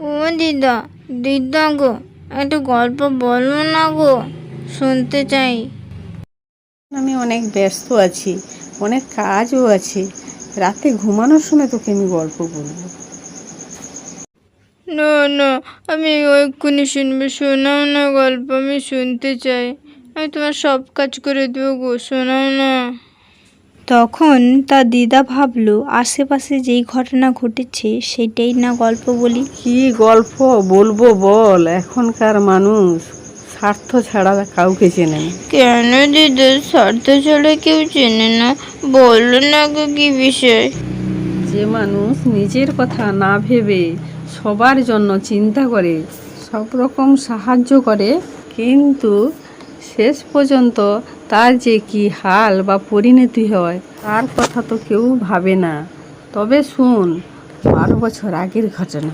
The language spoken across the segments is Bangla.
ও দিদা, দিদা গো, একটা গল্প বলো না গো, শুনতে চাই। আমি অনেক ব্যস্ত আছি, অনেক কাজও আছে। রাতে ঘুমানোর সময় তোকে আমি গল্প বলবো। না না, আমি এক্ষুনি শুনবো, শোনাও না গল্প, আমি শুনতে চাই। আমি তোমার সব কাজ করে দেবো গো, শোনাও না। তখন তার দিদা ভাবলো আশেপাশে যেই ঘটনা ঘটেছে সেটাই না গল্প বলি। কি গল্প বলবো বল? এখনকার মানুষ স্বার্থ ছাড়া কাউকে চেনে না। কেন দিদা, স্বার্থ ছাড়া কেউ চেনে না? বললো না গো, কি বিষয়? যে মানুষ নিজের কথা না ভেবে সবার জন্য চিন্তা করে, সব রকম সাহায্য করে, কিন্তু শেষ পর্যন্ত তার যে কি হাল বা পরিণতি হয় তার কথা তো কেউ ভাবে না। তবে শুন, 12 বছর আগের ঘটনা।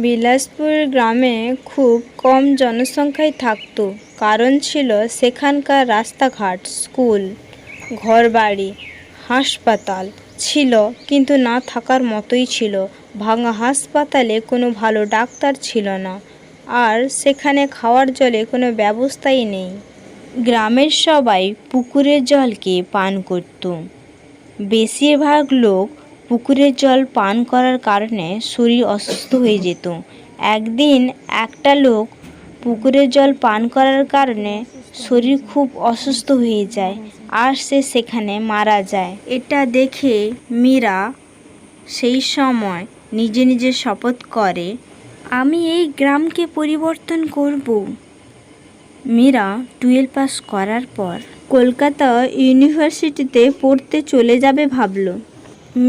বিলাসপুর গ্রামে খুব কম জনসংখ্যাই থাকতো। কারণ ছিল সেখানকার রাস্তাঘাট, স্কুল, ঘরবাড়ি, হাসপাতাল ছিল, কিন্তু না থাকার মতোই ছিল। ভাঙা হাসপাতালে কোনো ভালো ডাক্তার ছিল না, আর সেখানে খাওয়ার জলে কোনো ব্যবস্থাই নেই। গ্রামের সবাই পুকুরের জলকে পান করত। বেশিরভাগ লোক পুকুরের জল পান করার কারণে শরীর অসুস্থ হয়ে যেত। একদিন একটা লোক পুকুরের জল পান করার কারণে শরীর খুব অসুস্থ হয়ে যায়, আর সে সেখানে মারা যায়। এটা দেখে মীরা সেই সময় নিজে নিজে শপথ করে, আমি এই গ্রামকে পরিবর্তন করব। মীরা 12 পাস করার পর কলকাতা ইউনিভার্সিটিতে পড়তে চলে যাবে ভাবল।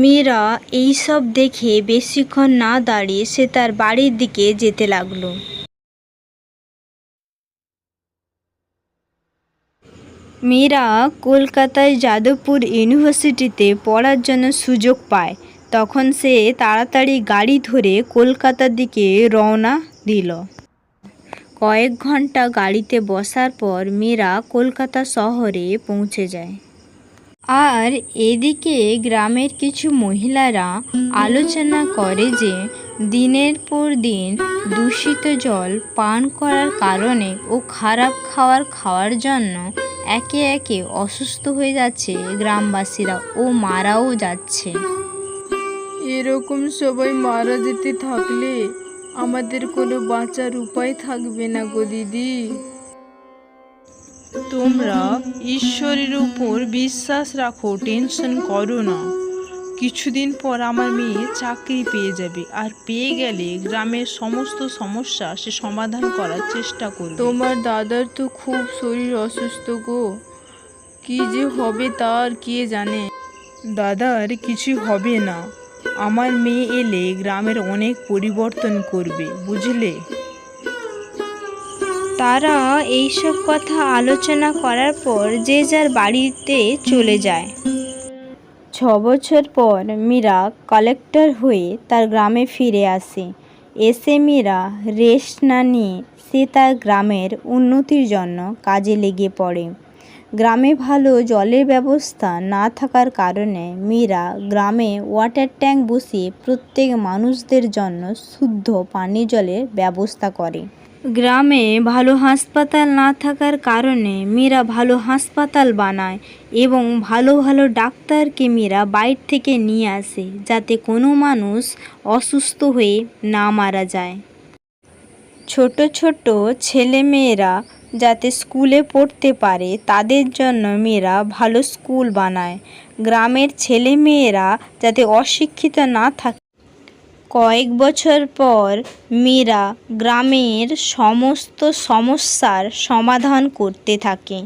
মীরা এইসব দেখে বেশিক্ষণ না দাঁড়িয়ে সে তার বাড়ির দিকে যেতে লাগলো। মীরা কলকাতায় যাদবপুর ইউনিভার্সিটিতে পড়ার জন্য সুযোগ পায়। তখন সে তাড়াতাড়ি গাড়ি ধরে কলকাতার দিকে রওনা দিল। কয়েক ঘন্টা গাড়িতে বসার পর মীরা কলকাতা শহরে পৌঁছে যায়। আর এদিকে গ্রামের কিছু মহিলারা আলোচনা করে যে দিনের পর দিন দূষিত জল পান করার কারণে ও খারাপ খাবার খাওয়ার জন্য একে একে অসুস্থ হয়ে যাচ্ছে গ্রামবাসীরা, ও মারাও যাচ্ছে। এরকম সবাই মারা যেতে থাকলে আমাদের কোনো বাঁচার উপায় থাকবে না গো দিদি। তোমরা ঈশ্বরের উপর বিশ্বাস রাখো, টেনশন করো না। কিছুদিন পর আমার মেয়ে চাকরি পেয়ে যাবে, আর পেয়ে গেলে গ্রামের সমস্ত সমস্যা সে সমাধান করার চেষ্টা করবে। তোমার দাদার তো খুব শরীর অসুস্থ গো, কি যে হবে তার কে জানে। দাদার কিছু হবে না, আমার মেয়ে এলে গ্রামের অনেক পরিবর্তন করবে, বুঝলে? তারা এইসব কথা আলোচনা করার পর যে যার বাড়িতে চলে যায়। 6 বছর পর মীরা কালেক্টর হয়ে তার গ্রামে ফিরে আসে। এসে মীরা রেস্ট না নিয়ে সে তার গ্রামের উন্নতির জন্য কাজে লেগে পড়ে। গ্রামে ভালো জলের ব্যবস্থা না থাকার কারণে মীরা গ্রামে ওয়াটার ট্যাঙ্ক বসিয়ে প্রত্যেক মানুষদের জন্য শুদ্ধ পানীয় জলের ব্যবস্থা করে। গ্রামে ভালো হাসপাতাল না থাকার কারণে মীরা ভালো হাসপাতাল বানায় এবং ভালো ভালো ডাক্তারকে মীরা বাইরে থেকে নিয়ে আসে, যাতে কোনো মানুষ অসুস্থ হয়ে না মারা যায়। ছোট ছোট ছেলেমেয়েরা যাতে স্কুলে পড়তে পারে তাদের জন্য মীরা ভালো স্কুল বানায়। গ্রামের ছেলেমেয়েরা যাতে অশিক্ষিত না থাকে। কয়েক বছর পর মীরা গ্রামের সমস্ত সমস্যার সমাধান করতে থাকে।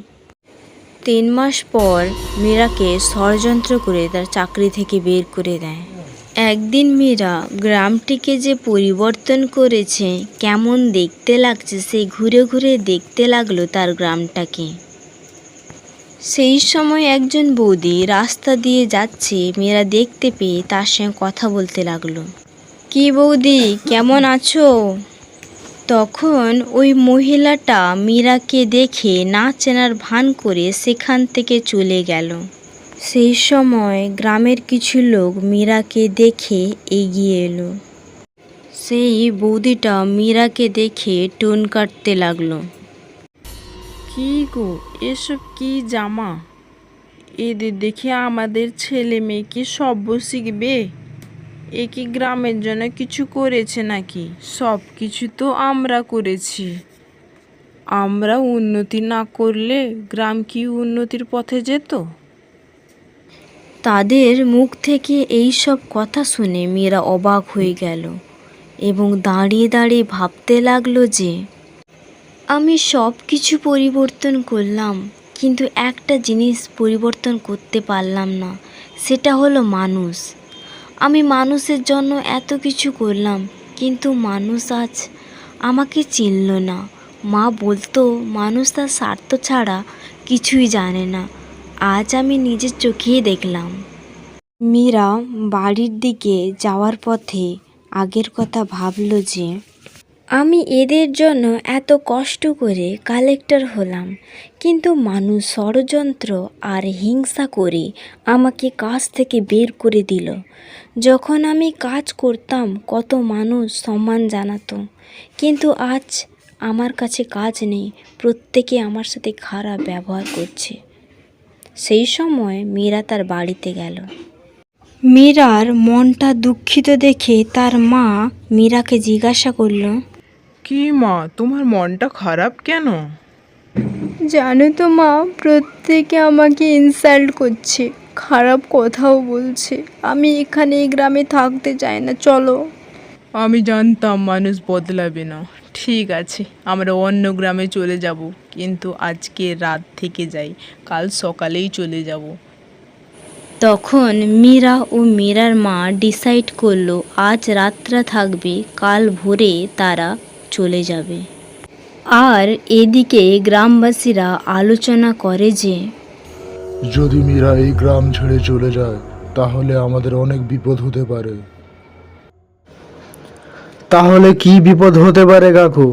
3 মাস পর মীরাকে ষড়যন্ত্র করে তার চাকরি থেকে বের করে দেয়। একদিন মীরা গ্রামটিকে যে পরিবর্তন করেছে, কেমন দেখতে লাগছে, সে ঘুরে ঘুরে দেখতে লাগলো তার গ্রামটাকে। সেই সময় একজন বৌদি রাস্তা দিয়ে যাচ্ছে, মীরা দেখতে পেয়ে তার সঙ্গে কথা বলতে লাগলো। কি বৌদি, কেমন আছো? তখন ওই মহিলাটা মীরাকে দেখে না চেনার ভান করে সেখান থেকে চলে গেল। সেই সময় গ্রামের কিছু লোক মীরাকে দেখে এগিয়ে এলো। সেই বৌদিটা মীরাকে দেখে টোন কাটতে লাগলো। কি গো, এসব কি জামা? এদের দেখে আমাদের ছেলে মেয়ে কি সভ্য শিখবে? এ কি গ্রামের জন্য কিছু করেছে নাকি? সব কিছু তো আমরা করেছি। আমরা উন্নতি না করলে গ্রাম কি উন্নতির পথে যেত? তাদের মুখ থেকে এই সব কথা শুনে মীরা অবাক হয়ে গেল এবং দাঁড়িয়ে দাঁড়িয়ে ভাবতে লাগলো যে আমি সব কিছু পরিবর্তন করলাম, কিন্তু একটা জিনিস পরিবর্তন করতে পারলাম না, সেটা হলো মানুষ। আমি মানুষের জন্য এত কিছু করলাম, কিন্তু মানুষ আজ আমাকে চিনল না। মা বলতো মানুষ তার স্বার্থ ছাড়া কিছুই জানে না। আজ আমি নিজের চোখেই দেখলাম। মীরা বাড়ির দিকে যাওয়ার পথে আগের কথা ভাবল যে আমি এদের জন্য এত কষ্ট করে কালেক্টর হলাম, কিন্তু মানুষ ষড়যন্ত্র আর হিংসা করে আমাকে কাজ থেকে বের করে দিল। যখন আমি কাজ করতাম কত মানুষ সম্মান জানাতো, কিন্তু আজ আমার কাছে কাজ নেই, প্রত্যেকে আমার সাথে খারাপ ব্যবহার করছে। সেই সময় মীরা তার বাড়িতে গেল। মীরার মনটা দুঃখিত দেখে তার মা মীরাকে জিজ্ঞাসা করলো, কি মা, তোমার মনটা খারাপ কেন? জানো তো মা, প্রত্যেকে আমাকে ইনসাল্ট করছে, খারাপ কথাও বলছে। আমি এখানে এই গ্রামে থাকতে চাই না, চলো। আমি জানতাম মানুষ বদলাবে না। ঠিক আছে, আমরা অন্য গ্রামে চলে যাব, কিন্তু আজকে রাত থেকে যাই, কাল সকালেই চলে যাব। তখন মীরা ও মীরার মা ডিসাইড করলো আজ রাতটা থাকবে, কাল ভোরে তারা চলে যাবে। আর এদিকে গ্রামবাসীরা আলোচনা করে যে যদি মীরা এই গ্রাম ছেড়ে চলে যায় তাহলে আমাদের অনেক বিপদ হতে পারে। তাহলে কি বিপদ হতে পারে কাকু?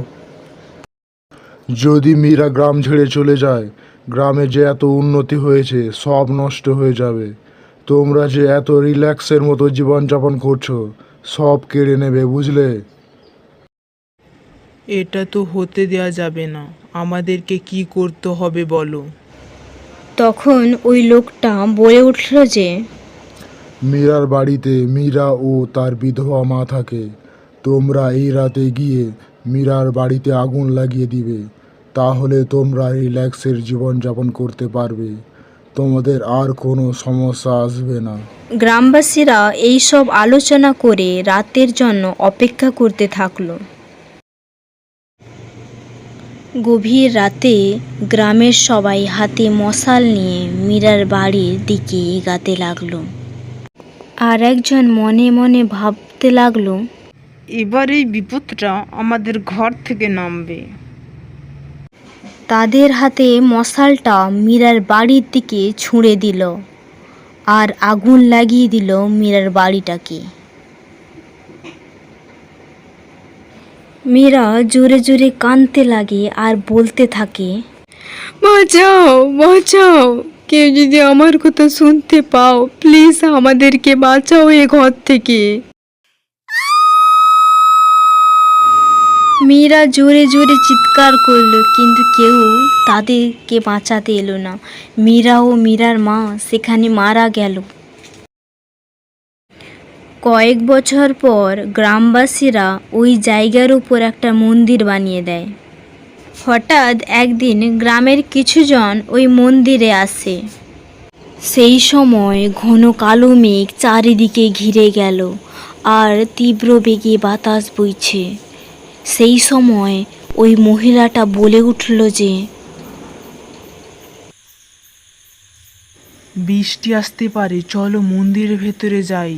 যদি মীরা গ্রাম ছেড়ে চলে যায়, গ্রামে যে এত উন্নতি হয়েছে সব নষ্ট হয়ে যাবে। তোমরা যে এত রিল্যাক্সের মতো জীবনযাপন করছো সব কেড়ে নেবে, বুঝলে? এটা তো হতে দেওয়া যাবে না। আমাদেরকে কি করতে হবে বলো? তখন ওই লোকটা বলে উঠল যে মীরার বাড়িতে মীরা ও তার বিধবা মা থাকে। তোমরা এই রাতে গিয়ে মীরার বাড়িতে আগুন লাগিয়ে দিবে, তাহলে তোমরা রিল্যাক্সের জীবনযাপন করতে পারবে। তোমাদের আর কোনো সমস্যা আসবে না। গ্রামবাসীরা এই সব আলোচনা করে রাতের জন্য অপেক্ষা করতে থাকলো। গভীর রাতে গ্রামের সবাই হাতে মশাল নিয়ে মীরার বাড়ির দিকে এগাতে লাগলো। আর একজন মনে মনে ভাবতে লাগলো, এবার এই বিপদটা আমাদের ঘর থেকে নামবে। তাদের হাতে মশালটা মীরার বাড়ির দিকে ছুঁড়ে দিল আর আগুন লাগিয়ে দিল মীরার বাড়িটাকে। মীরা জোরে জোরে কাঁদতে লাগে আর বলতে থাকে, বাঁচাও বাঁচাও, কেউ যদি আমার কথা শুনতে পাও, প্লিজ আমাদেরকে বাঁচাও এ ঘর থেকে। মীরা জোরে জোরে চিৎকার করলো, কিন্তু কেউ তাদেরকে বাঁচাতে এলো না। মীরা ও মীরার মা সেখানে মারা গেল। কয়েক বছর পর গ্রামবাসীরা ওই জায়গার উপর একটা মন্দির বানিয়ে দেয়। হঠাৎ একদিন গ্রামের কিছুজন ওই মন্দিরে আসে। সেই সময় ঘন কালো মেঘ চারিদিকে ঘিরে গেল আর তীব্র বেগে বাতাস বইছে। সেই সময় ওই মহিলাটা বলে উঠল যে বৃষ্টি আসতে পারে, চলো মন্দিরের ভেতরে যাই।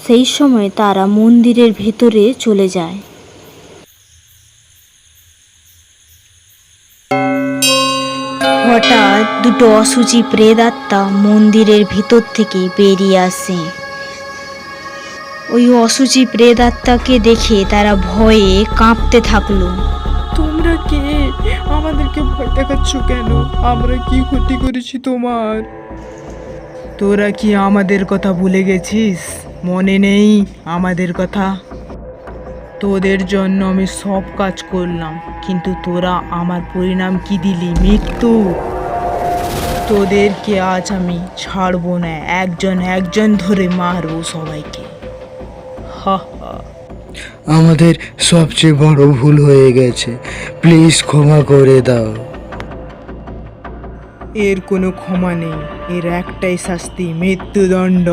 সেই সময় তারা মন্দিরের ভেতরে চলে যায়। হঠাৎ দুটো অশুচি প্রেতাত্মা মন্দিরের ভিতর থেকে বেরিয়ে আসে। ওই অশুচি প্রেতাত্মাকে দেখে তারা ভয়ে কাঁপতে থাকলো। তোমরা কে? আমাদেরকে ভয় দেখাচ্ছ কেন? আমরা কি ক্ষতি করেছি তোমার? তোরা কি আমাদের কথা ভুলে গেছিস? মনে নেই আমাদের কথা? তোদের জন্য আমি সব কাজ করলাম, কিন্তু তোরা আমার পরিণাম কি দিলি? মৃত্যু। তোদেরকে আজ আমি ছাড়বো না, একজন একজন ধরে মারবো সবাইকে। হা হা। আমাদের সবচেয়ে বড় ভুল হয়ে গেছে, প্লিজ ক্ষমা করে দাও। এর কোনো ক্ষমা নেই, এর একটাই শাস্তি, মৃত্যুদণ্ড।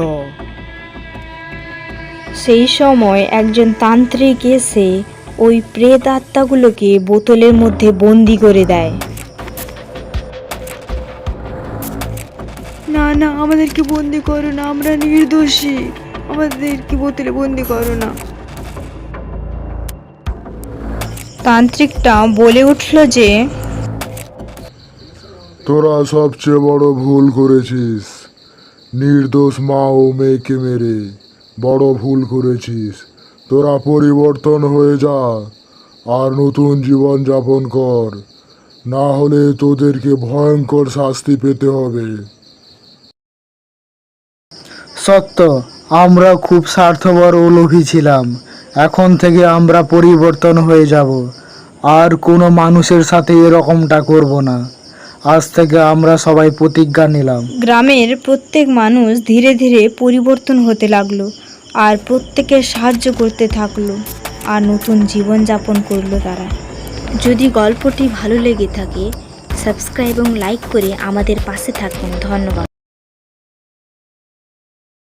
সেই সময় একজন তান্ত্রিক এসে ওই প্রেত আত্মাগুলোকে বোতলের মধ্যে বন্দি করে দেয়। না না, আমাদেরকে বন্দি করো না, আমরা নির্দোষী, আমাদেরকে বোতলে বন্দি করো না। তান্ত্রিকটা বলে উঠল যে তোরা সবচেয়ে বড় ভুল করেছিস, নির্দোষ মা ও মেয়েকে মেরে বড় ভুল করেছিস। তোরা পরিবর্তন হয়ে যা আর নতুন জীবন যাপন কর, না হলে তোদেরকে ভয়ঙ্কর শাস্তি পেতে হবে। সত্য, আমরা খুব স্বার্থপর ও লোভী ছিলাম। এখন থেকে আমরা পরিবর্তন হয়ে যাব, আর কোনো মানুষের সাথে এরকমটা করব না। আজ থেকে আমরা সবাই প্রতিজ্ঞা নিলাম। গ্রামের প্রত্যেক মানুষ ধীরে ধীরে পরিবর্তন হতে লাগলো, আর প্রত্যেকের সাহায্য করতে থাকলো, আর নতুন জীবন যাপন করলো তারা। যদি গল্পটি ভালো লেগে থাকে, সাবস্ক্রাইব এবং লাইক করে আমাদের পাশে থাকুন। ধন্যবাদ।